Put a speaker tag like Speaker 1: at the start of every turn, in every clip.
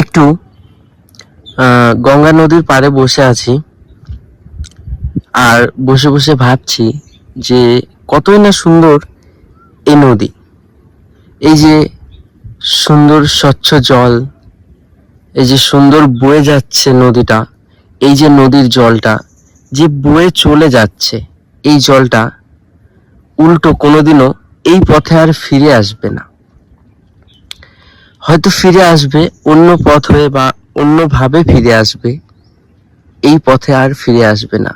Speaker 1: একটু গঙ্গা নদীর পাড়ে বসে আছি আর বসে বসে ভাবছি যে কতই না সুন্দর এই নদী। এই যে সুন্দর স্বচ্ছ জল, এই যে সুন্দর বয়ে যাচ্ছে নদীটা, এই যে নদীর জলটা যে বয়ে চলে যাচ্ছে, এই জলটা উল্টো কোনোদিনও এই পথে আর ফিরে আসবে না। হয়তো ফিরে আসবে অন্য পথ হয়ে বা অন্যভাবে ফিরে আসবে, এই পথে আর ফিরে আসবে না।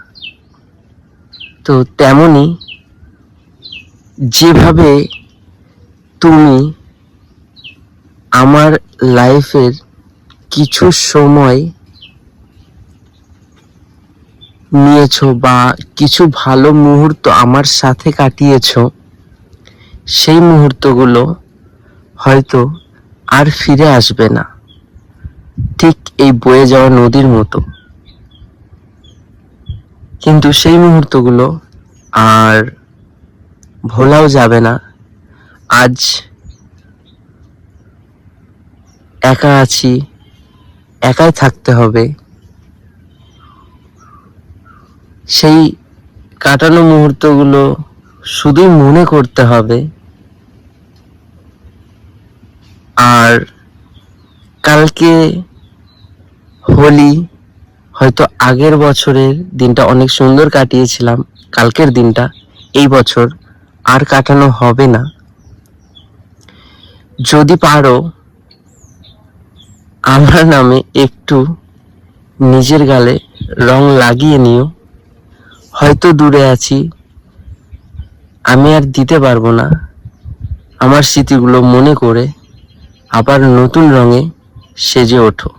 Speaker 1: তো তেমনি যেভাবে তুমি আমার লাইফের কিছু সময় নিয়েছো বা কিছু ভালো মুহূর্ত আমার সাথে কাটিয়েছো, সেই মুহূর্তগুলো হয়তো আর ফিরে আসবে না, ঠিক এই বয়ে যাওয়া নদীর মতো। কিন্তু সেই মুহূর্তগুলো আর ভোলাও যাবে না। আজ একা আছি, একাই থাকতে হবে। সেই কাটানো মুহূর্তগুলো শুধুই মনে করতে হবে। আর কালকে হোলি, হয়তো আগের বছরের দিনটা অনেক সুন্দর কাটিয়েছিলাম, কালকের দিনটা এই বছর আর কাটানো হবে না। যদি পারো আমার নামে একটু নিজের গালে রং লাগিয়ে নিও। হয়তো দূরে আছি, আমি আর দিতে পারবো না। আমার স্মৃতিগুলো মনে করে আবার নতুন রঙে সেজে ওঠো।